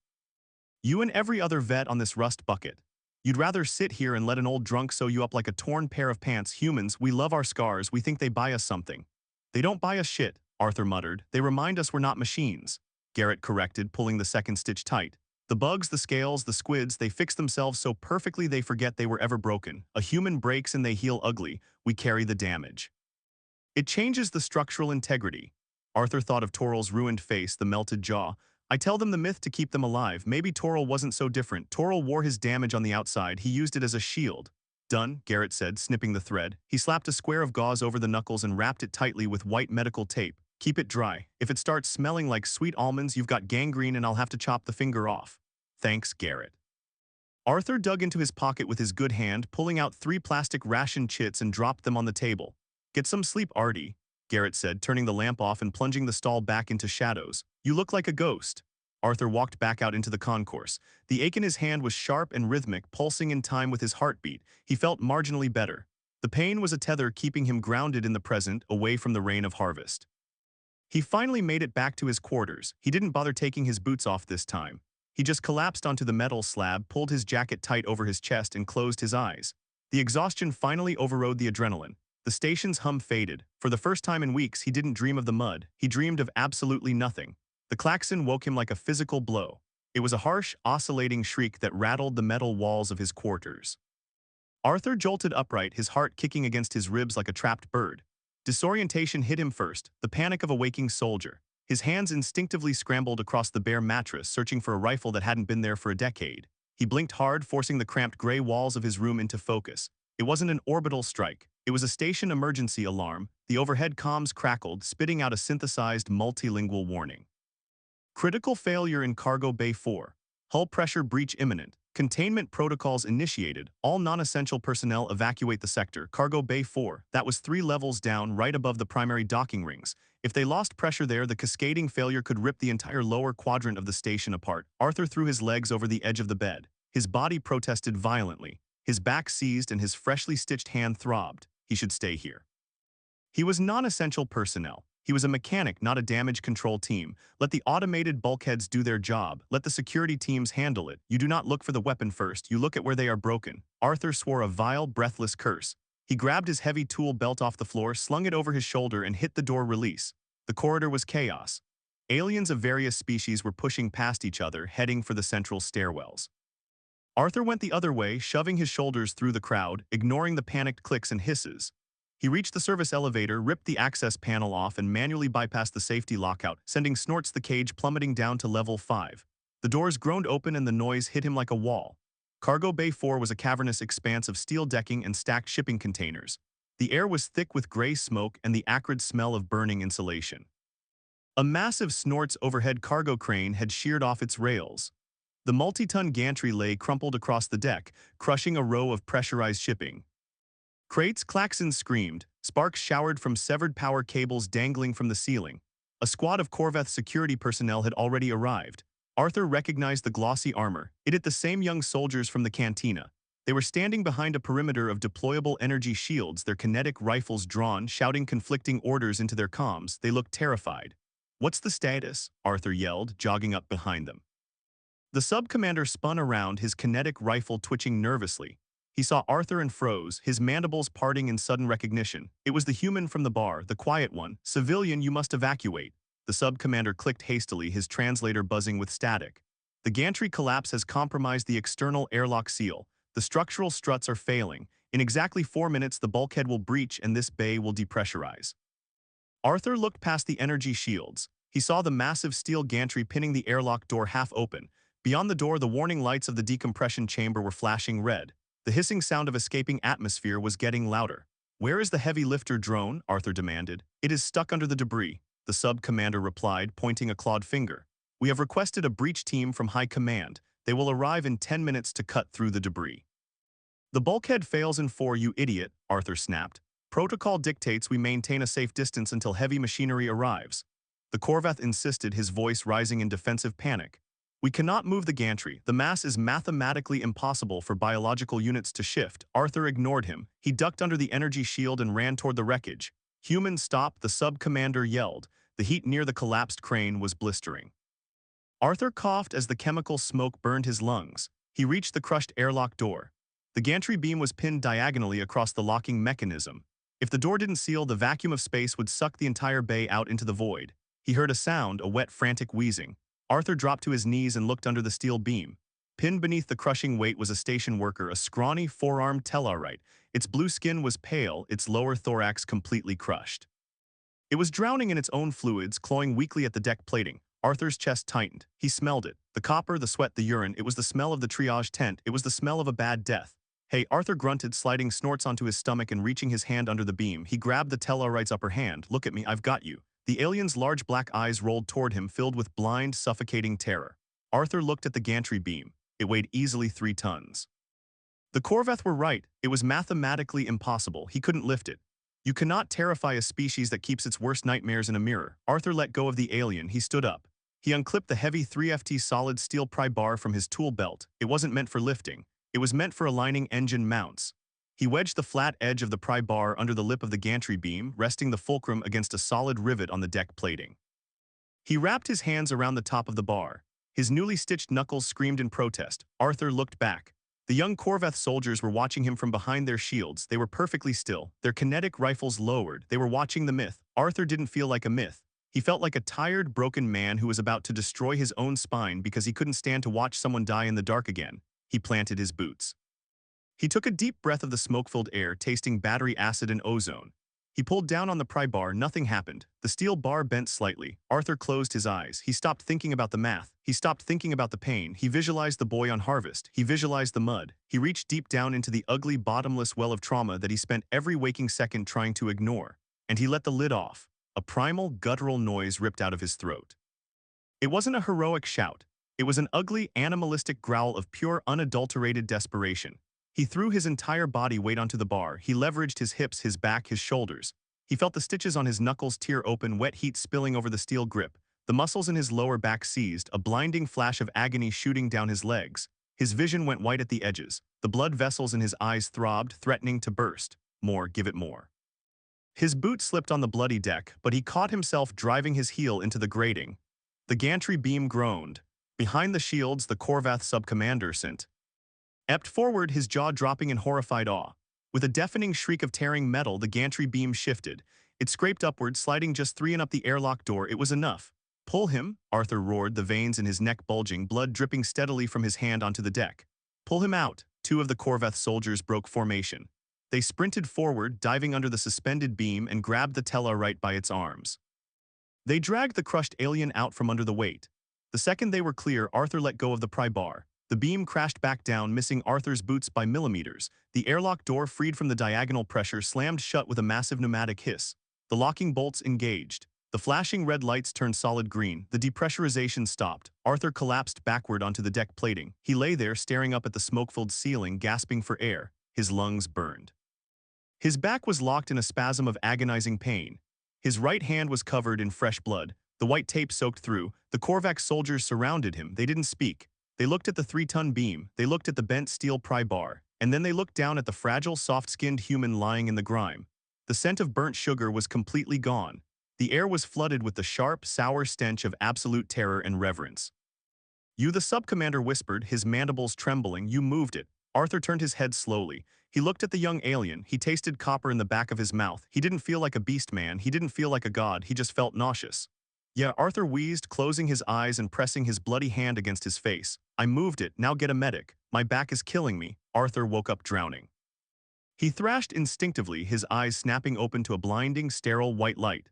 You and every other vet on this rust bucket. You'd rather sit here and let an old drunk sew you up like a torn pair of pants. Humans, we love our scars, we think they buy us something. They don't buy us shit, Arthur muttered. They remind us we're not machines. Garrett corrected, pulling the second stitch tight. The bugs, the scales, the squids, they fix themselves so perfectly they forget they were ever broken. A human breaks and they heal ugly. We carry the damage. It changes the structural integrity. Arthur thought of Toral's ruined face, the melted jaw. I tell them the myth to keep them alive. Maybe Toral wasn't so different. Toral wore his damage on the outside. He used it as a shield. Done, Garrett said, snipping the thread. He slapped a square of gauze over the knuckles and wrapped it tightly with white medical tape. Keep it dry. If it starts smelling like sweet almonds, you've got gangrene and I'll have to chop the finger off. Thanks, Garrett. Arthur dug into his pocket with his good hand, pulling out 3 plastic ration chits and dropped them on the table. Get some sleep, Artie, Garrett said, turning the lamp off and plunging the stall back into shadows. You look like a ghost. Arthur walked back out into the concourse. The ache in his hand was sharp and rhythmic, pulsing in time with his heartbeat. He felt marginally better. The pain was a tether keeping him grounded in the present, away from the rain of harvest. He finally made it back to his quarters. He didn't bother taking his boots off this time. He just collapsed onto the metal slab, pulled his jacket tight over his chest, and closed his eyes. The exhaustion finally overrode the adrenaline. The station's hum faded. For the first time in weeks, he didn't dream of the mud. He dreamed of absolutely nothing. The klaxon woke him like a physical blow. It was a harsh, oscillating shriek that rattled the metal walls of his quarters. Arthur jolted upright, his heart kicking against his ribs like a trapped bird. Disorientation hit him first, the panic of a waking soldier. His hands instinctively scrambled across the bare mattress, searching for a rifle that hadn't been there for a decade. He blinked hard, forcing the cramped gray walls of his room into focus. It wasn't an orbital strike. It was a station emergency alarm. The overhead comms crackled, spitting out a synthesized multilingual warning. Critical failure in Cargo Bay 4. Hull pressure breach imminent. Containment protocols initiated. All non-essential personnel evacuate the sector. Cargo Bay 4. That was 3 levels down, right above the primary docking rings. If they lost pressure there, the cascading failure could rip the entire lower quadrant of the station apart. Arthur threw his legs over the edge of the bed. His body protested violently. His back seized and his freshly stitched hand throbbed. He should stay here. He was non-essential personnel. He was a mechanic, not a damage control team. Let the automated bulkheads do their job. Let the security teams handle it. You do not look for the weapon first. You look at where they are broken. Arthur swore a vile, breathless curse. He grabbed his heavy tool belt off the floor, slung it over his shoulder, and hit the door release. The corridor was chaos. Aliens of various species were pushing past each other, heading for the central stairwells. Arthur went the other way, shoving his shoulders through the crowd, ignoring the panicked clicks and hisses. He reached the service elevator, ripped the access panel off, and manually bypassed the safety lockout, sending Snorts the cage plummeting down to level 5. The doors groaned open and the noise hit him like a wall. Cargo Bay 4 was a cavernous expanse of steel decking and stacked shipping containers. The air was thick with gray smoke and the acrid smell of burning insulation. A massive Snorts overhead cargo crane had sheared off its rails. The multi-ton gantry lay crumpled across the deck, crushing a row of pressurized shipping. Crates, klaxons screamed, sparks showered from severed power cables dangling from the ceiling. A squad of Corvette security personnel had already arrived. Arthur recognized the glossy armor. It hit the same young soldiers from the cantina. They were standing behind a perimeter of deployable energy shields, their kinetic rifles drawn, shouting conflicting orders into their comms. They looked terrified. "What's the status?" Arthur yelled, jogging up behind them. The sub-commander spun around, his kinetic rifle twitching nervously. He saw Arthur and froze, his mandibles parting in sudden recognition. It was the human from the bar, the quiet one. "Civilian, you must evacuate." The sub-commander clicked hastily, his translator buzzing with static. "The gantry collapse has compromised the external airlock seal. The structural struts are failing. In exactly 4 minutes, the bulkhead will breach and this bay will depressurize." Arthur looked past the energy shields. He saw the massive steel gantry pinning the airlock door half open. Beyond the door, the warning lights of the decompression chamber were flashing red. The hissing sound of escaping atmosphere was getting louder. "Where is the heavy lifter drone?" Arthur demanded. "It is stuck under the debris," the sub-commander replied, pointing a clawed finger. "We have requested a breach team from high command. They will arrive in 10 minutes to cut through the debris." "The bulkhead fails in 4, you idiot," Arthur snapped. Protocol dictates we maintain a safe distance until heavy machinery arrives. The Korvath insisted, his voice rising in defensive panic. We cannot move the gantry. The mass is mathematically impossible for biological units to shift. Arthur ignored him. He ducked under the energy shield and ran toward the wreckage. Human, stop, the sub-commander yelled. The heat near the collapsed crane was blistering. Arthur coughed as the chemical smoke burned his lungs. He reached the crushed airlock door. The gantry beam was pinned diagonally across the locking mechanism. If the door didn't seal, the vacuum of space would suck the entire bay out into the void. He heard a sound, a wet, frantic wheezing. Arthur dropped to his knees and looked under the steel beam. Pinned beneath the crushing weight was a station worker, a scrawny, four-armed Tellarite. Its blue skin was pale, its lower thorax completely crushed. It was drowning in its own fluids, clawing weakly at the deck plating. Arthur's chest tightened. He smelled it. The copper, the sweat, the urine. It was the smell of the triage tent. It was the smell of a bad death. Hey, Arthur grunted, sliding snorts onto his stomach and reaching his hand under the beam. He grabbed the Tellarite's upper hand. Look at me, I've got you. The alien's large black eyes rolled toward him, filled with blind, suffocating terror. Arthur looked at the gantry beam. It weighed easily 3 tons. The Korvath were right. It was mathematically impossible. He couldn't lift it. You cannot terrify a species that keeps its worst nightmares in a mirror. Arthur let go of the alien. He stood up. He unclipped the heavy 3FT solid steel pry bar from his tool belt. It wasn't meant for lifting. It was meant for aligning engine mounts. He wedged the flat edge of the pry bar under the lip of the gantry beam, resting the fulcrum against a solid rivet on the deck plating. He wrapped his hands around the top of the bar. His newly stitched knuckles screamed in protest. Arthur looked back. The young Korvath soldiers were watching him from behind their shields. They were perfectly still, their kinetic rifles lowered. They were watching the myth. Arthur didn't feel like a myth. He felt like a tired, broken man who was about to destroy his own spine because he couldn't stand to watch someone die in the dark again. He planted his boots. He took a deep breath of the smoke-filled air, tasting battery acid and ozone. He pulled down on the pry bar. Nothing happened. The steel bar bent slightly. Arthur closed his eyes. He stopped thinking about the math. He stopped thinking about the pain. He visualized the boy on Harvest. He visualized the mud. He reached deep down into the ugly, bottomless well of trauma that he spent every waking second trying to ignore. And he let the lid off. A primal, guttural noise ripped out of his throat. It wasn't a heroic shout. It was an ugly, animalistic growl of pure, unadulterated desperation. He threw his entire body weight onto the bar. He leveraged his hips, his back, his shoulders. He felt the stitches on his knuckles tear open, wet heat spilling over the steel grip. The muscles in his lower back seized, a blinding flash of agony shooting down his legs. His vision went white at the edges. The blood vessels in his eyes throbbed, threatening to burst. More, give it more. His boot slipped on the bloody deck, but he caught himself driving his heel into the grating. The gantry beam groaned. Behind the shields, the Korvath sub-commander epped forward, his jaw dropping in horrified awe. With a deafening shriek of tearing metal, the gantry beam shifted. It scraped upward, sliding just 3 and up the airlock door. It was enough. Pull him, Arthur roared, the veins in his neck bulging, blood dripping steadily from his hand onto the deck. Pull him out. 2 of the Korvath soldiers broke formation. They sprinted forward, diving under the suspended beam, and grabbed the Tellarite by its arms. They dragged the crushed alien out from under the weight. The second they were clear, Arthur let go of the pry bar. The beam crashed back down, missing Arthur's boots by millimeters. The airlock door, freed from the diagonal pressure, slammed shut with a massive pneumatic hiss. The locking bolts engaged. The flashing red lights turned solid green. The depressurization stopped. Arthur collapsed backward onto the deck plating. He lay there, staring up at the smoke-filled ceiling, gasping for air. His lungs burned. His back was locked in a spasm of agonizing pain. His right hand was covered in fresh blood. The white tape soaked through. The Korvath soldiers surrounded him. They didn't speak. They looked at the 3-ton beam. They looked at the bent steel pry bar. And then they looked down at the fragile, soft-skinned human lying in the grime. The scent of burnt sugar was completely gone. The air was flooded with the sharp, sour stench of absolute terror and reverence. You, the sub-commander whispered, his mandibles trembling. You moved it. Arthur turned his head slowly. He looked at the young alien. He tasted copper in the back of his mouth. He didn't feel like a beast man. He didn't feel like a god. He just felt nauseous. Yeah, Arthur wheezed, closing his eyes and pressing his bloody hand against his face. I moved it. Now get a medic. My back is killing me. Arthur woke up drowning. He thrashed instinctively, his eyes snapping open to a blinding, sterile white light.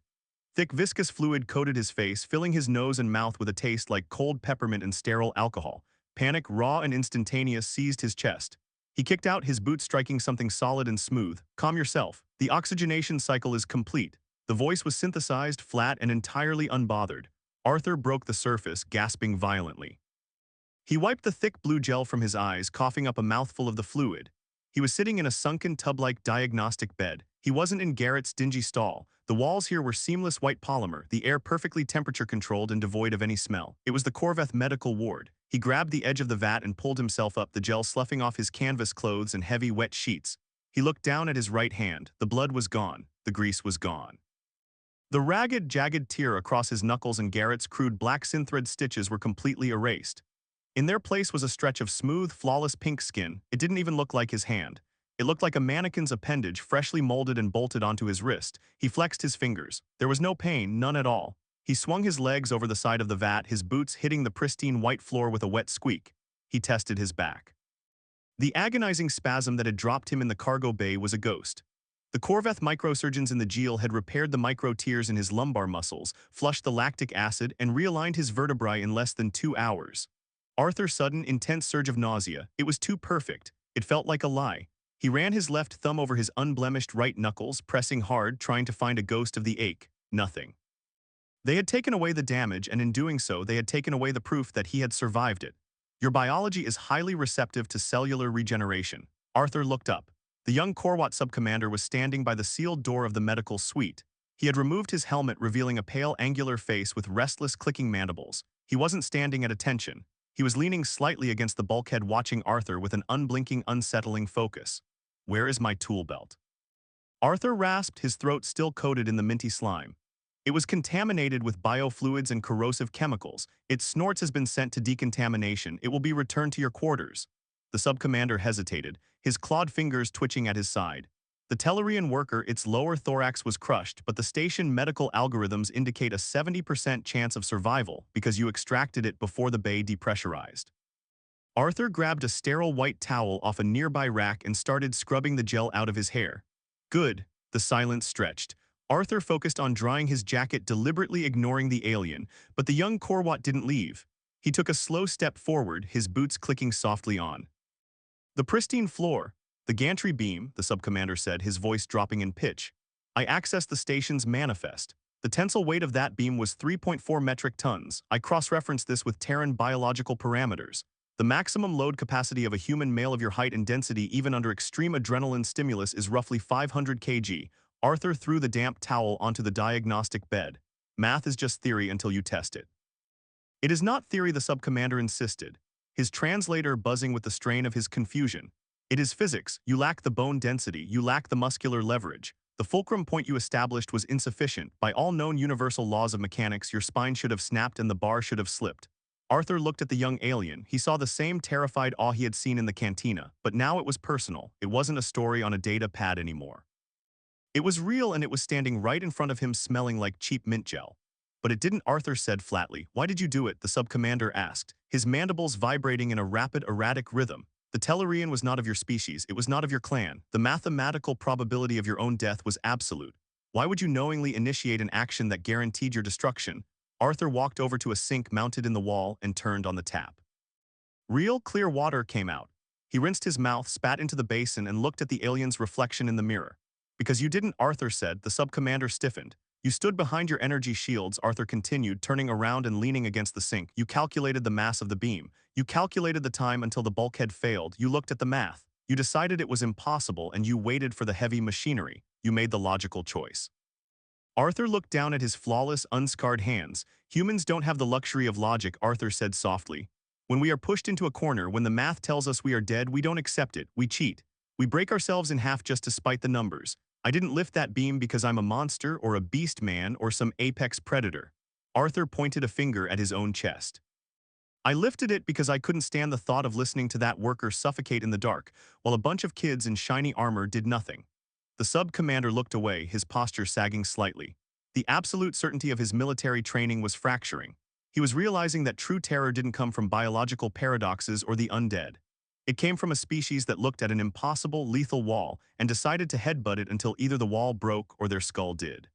Thick, viscous fluid coated his face, filling his nose and mouth with a taste like cold peppermint and sterile alcohol. Panic, raw and instantaneous, seized his chest. He kicked out, his boot striking something solid and smooth. Calm yourself. The oxygenation cycle is complete. The voice was synthesized, flat, and entirely unbothered. Arthur broke the surface, gasping violently. He wiped the thick blue gel from his eyes, coughing up a mouthful of the fluid. He was sitting in a sunken tub-like diagnostic bed. He wasn't in Garrett's dingy stall. The walls here were seamless white polymer, the air perfectly temperature-controlled and devoid of any smell. It was the Corveth medical ward. He grabbed the edge of the vat and pulled himself up, the gel sloughing off his canvas clothes and heavy, wet sheets. He looked down at his right hand. The blood was gone. The grease was gone. The ragged, jagged tear across his knuckles and Garrett's crude black synthread stitches were completely erased. In their place was a stretch of smooth, flawless pink skin. It didn't even look like his hand. It looked like a mannequin's appendage, freshly molded and bolted onto his wrist. He flexed his fingers. There was no pain, none at all. He swung his legs over the side of the vat, his boots hitting the pristine white floor with a wet squeak. He tested his back. The agonizing spasm that had dropped him in the cargo bay was a ghost. The Corveth microsurgeons in the Geel had repaired the micro-tears in his lumbar muscles, flushed the lactic acid, and realigned his vertebrae in less than 2 hours. Arthur's sudden, intense surge of nausea. It was too perfect. It felt like a lie. He ran his left thumb over his unblemished right knuckles, pressing hard, trying to find a ghost of the ache. Nothing. They had taken away the damage, and in doing so, they had taken away the proof that he had survived it. Your biology is highly receptive to cellular regeneration. Arthur looked up. The young Korwat subcommander was standing by the sealed door of the medical suite. He had removed his helmet, revealing a pale, angular face with restless, clicking mandibles. He wasn't standing at attention. He was leaning slightly against the bulkhead, watching Arthur with an unblinking, unsettling focus. "Where is my tool belt?" Arthur rasped, his throat still coated in the minty slime. It was contaminated with biofluids and corrosive chemicals. Its snorts has been sent to decontamination. It will be returned to your quarters. The subcommander hesitated, his clawed fingers twitching at his side. The Tellurian worker, its lower thorax was crushed, but the station medical algorithms indicate a 70% chance of survival because you extracted it before the bay depressurized. Arthur grabbed a sterile white towel off a nearby rack and started scrubbing the gel out of his hair. Good. The silence stretched. Arthur focused on drying his jacket, deliberately ignoring the alien, but the young Korwat didn't leave. He took a slow step forward, his boots clicking softly on the pristine floor. "The gantry beam," the subcommander said, his voice dropping in pitch. "I accessed the station's manifest. The tensile weight of that beam was 3.4 metric tons. I cross-referenced this with Terran biological parameters. The maximum load capacity of a human male of your height and density, even under extreme adrenaline stimulus, is roughly 500 kg. Arthur threw the damp towel onto the diagnostic bed. "Math is just theory until you test it." "It is not theory," the subcommander insisted, his translator buzzing with the strain of his confusion. "It is physics. You lack the bone density. You lack the muscular leverage. The fulcrum point you established was insufficient. By all known universal laws of mechanics, your spine should have snapped and the bar should have slipped." Arthur looked at the young alien. He saw the same terrified awe he had seen in the cantina, but now it was personal. It wasn't a story on a data pad anymore. It was real, and it was standing right in front of him, smelling like cheap mint gel. "But it didn't," Arthur said flatly. "Why did you do it?" the subcommander asked, his mandibles vibrating in a rapid, erratic rhythm. "The Tellurian was not of your species. It was not of your clan. The mathematical probability of your own death was absolute. Why would you knowingly initiate an action that guaranteed your destruction?" Arthur walked over to a sink mounted in the wall and turned on the tap. Real, clear water came out. He rinsed his mouth, spat into the basin, and looked at the alien's reflection in the mirror. "Because you didn't," Arthur said. The subcommander stiffened. "You stood behind your energy shields," Arthur continued, turning around and leaning against the sink. "You calculated the mass of the beam. You calculated the time until the bulkhead failed. You looked at the math. You decided it was impossible, and you waited for the heavy machinery. You made the logical choice." Arthur looked down at his flawless, unscarred hands. "Humans don't have the luxury of logic," Arthur said softly. "When we are pushed into a corner, when the math tells us we are dead, we don't accept it. We cheat. We break ourselves in half just to spite the numbers. I didn't lift that beam because I'm a monster or a beast man or some apex predator." Arthur pointed a finger at his own chest. "I lifted it because I couldn't stand the thought of listening to that worker suffocate in the dark, while a bunch of kids in shiny armor did nothing." The sub-commander looked away, his posture sagging slightly. The absolute certainty of his military training was fracturing. He was realizing that true terror didn't come from biological paradoxes or the undead. It came from a species that looked at an impossible, lethal wall and decided to headbutt it until either the wall broke or their skull did.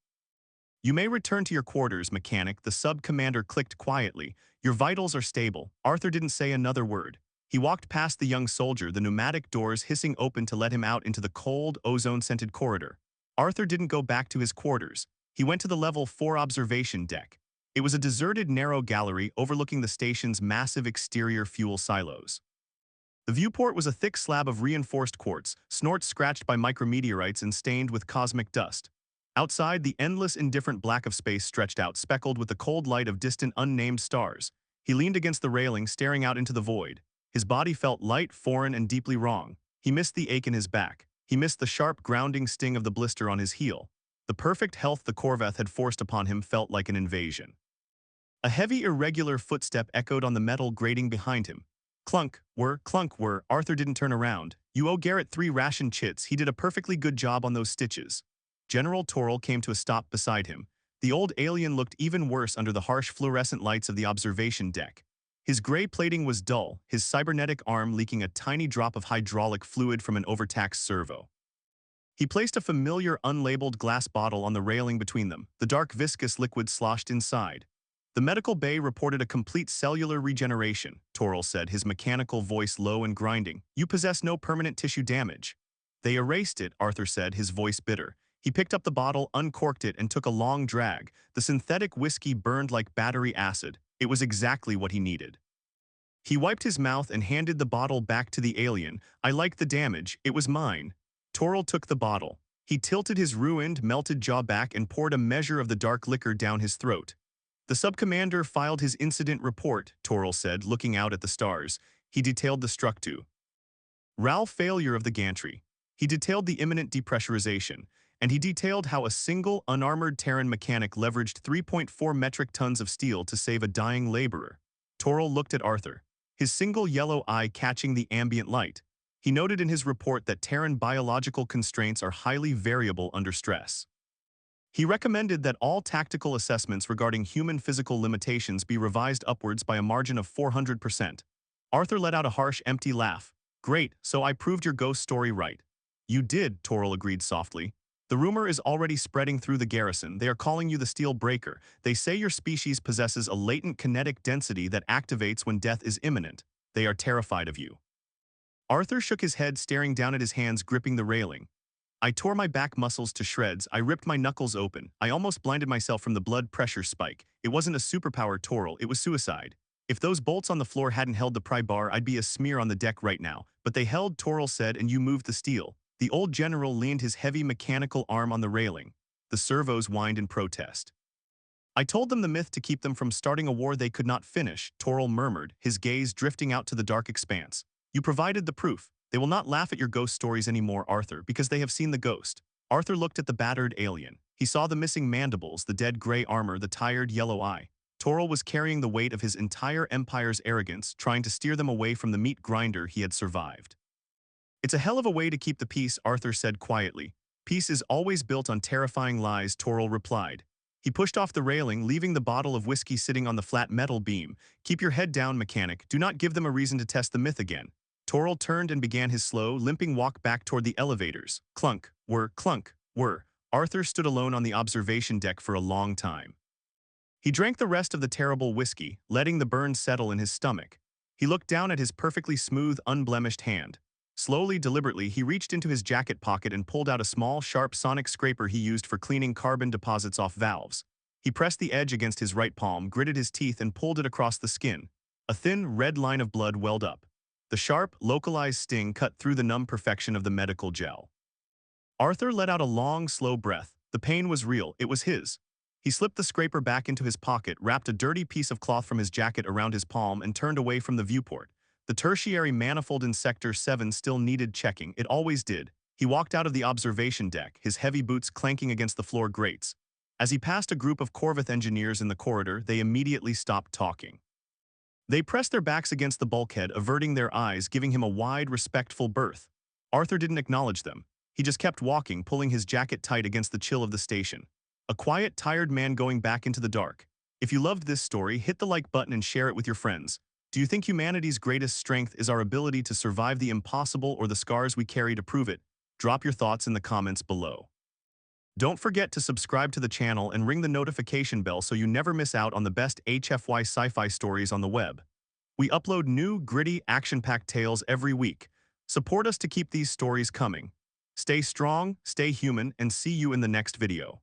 "You may return to your quarters, mechanic," the sub-commander clicked quietly. "Your vitals are stable." Arthur didn't say another word. He walked past the young soldier, the pneumatic doors hissing open to let him out into the cold, ozone-scented corridor. Arthur didn't go back to his quarters. He went to the level 4 observation deck. It was a deserted, narrow gallery overlooking the station's massive exterior fuel silos. The viewport was a thick slab of reinforced quartz, snorts scratched by micrometeorites and stained with cosmic dust. Outside, the endless indifferent black of space stretched out, speckled with the cold light of distant unnamed stars. He leaned against the railing, staring out into the void. His body felt light, foreign, and deeply wrong. He missed the ache in his back. He missed the sharp, grounding sting of the blister on his heel. The perfect health the Corveth had forced upon him felt like an invasion. A heavy, irregular footstep echoed on the metal grating behind him. Clunk, whir, Arthur didn't turn around. You owe Garrett 3 ration chits, he did a perfectly good job on those stitches. General Torrell came to a stop beside him. The old alien looked even worse under the harsh fluorescent lights of the observation deck. His gray plating was dull, his cybernetic arm leaking a tiny drop of hydraulic fluid from an overtaxed servo. He placed a familiar unlabeled glass bottle on the railing between them, the dark viscous liquid sloshed inside. The medical bay reported a complete cellular regeneration, Torrell said, his mechanical voice low and grinding. You possess no permanent tissue damage. They erased it, Arthur said, his voice bitter. He picked up the bottle, uncorked it, and took a long drag. The synthetic whiskey burned like battery acid. It was exactly what he needed. He wiped his mouth and handed the bottle back to the alien. I like the damage. It was mine. Torrell took the bottle. He tilted his ruined, melted jaw back and poured a measure of the dark liquor down his throat. The subcommander filed his incident report, Torrell said, looking out at the stars. He detailed the Structu. Ralph failure of the gantry. He detailed the imminent depressurization. And he detailed how a single, unarmored Terran mechanic leveraged 3.4 metric tons of steel to save a dying laborer. Torrell looked at Arthur, his single yellow eye catching the ambient light. He noted in his report that Terran biological constraints are highly variable under stress. He recommended that all tactical assessments regarding human physical limitations be revised upwards by a margin of 400%. Arthur let out a harsh, empty laugh. Great, so I proved your ghost story right. You did, Torrell agreed softly. The rumor is already spreading through the garrison. They are calling you the Steel Breaker. They say your species possesses a latent kinetic density that activates when death is imminent. They are terrified of you. Arthur shook his head, staring down at his hands gripping the railing. I tore my back muscles to shreds. I ripped my knuckles open. I almost blinded myself from the blood pressure spike. It wasn't a superpower, Torrell. It was suicide. If those bolts on the floor hadn't held the pry bar, I'd be a smear on the deck right now. But they held, Torrell said, and you moved the steel. The old general leaned his heavy mechanical arm on the railing. The servos whined in protest. I told them the myth to keep them from starting a war they could not finish, Torrell murmured, his gaze drifting out to the dark expanse. You provided the proof. They will not laugh at your ghost stories anymore, Arthur, because they have seen the ghost. Arthur looked at the battered alien. He saw the missing mandibles, the dead gray armor, the tired yellow eye. Torrell was carrying the weight of his entire empire's arrogance, trying to steer them away from the meat grinder he had survived. It's a hell of a way to keep the peace, Arthur said quietly. Peace is always built on terrifying lies, Torrell replied. He pushed off the railing, leaving the bottle of whiskey sitting on the flat metal beam. Keep your head down, mechanic. Do not give them a reason to test the myth again. Torrell turned and began his slow, limping walk back toward the elevators. Clunk, whir. Arthur stood alone on the observation deck for a long time. He drank the rest of the terrible whiskey, letting the burn settle in his stomach. He looked down at his perfectly smooth, unblemished hand. Slowly, deliberately, he reached into his jacket pocket and pulled out a small, sharp sonic scraper he used for cleaning carbon deposits off valves. He pressed the edge against his right palm, gritted his teeth, and pulled it across the skin. A thin, red line of blood welled up. The sharp, localized sting cut through the numb perfection of the medical gel. Arthur let out a long, slow breath. The pain was real. It was his. He slipped the scraper back into his pocket, wrapped a dirty piece of cloth from his jacket around his palm, and turned away from the viewport. The tertiary manifold in Sector 7 still needed checking. It always did. He walked out of the observation deck, his heavy boots clanking against the floor grates. As he passed a group of Corveth engineers in the corridor, they immediately stopped talking. They pressed their backs against the bulkhead, averting their eyes, giving him a wide, respectful berth. Arthur didn't acknowledge them. He just kept walking, pulling his jacket tight against the chill of the station. A quiet, tired man going back into the dark. If you loved this story, hit the like button and share it with your friends. Do you think humanity's greatest strength is our ability to survive the impossible or the scars we carry to prove it? Drop your thoughts in the comments below. Don't forget to subscribe to the channel and ring the notification bell so you never miss out on the best HFY sci-fi stories on the web. We upload new, gritty, action-packed tales every week. Support us to keep these stories coming. Stay strong, stay human, and see you in the next video.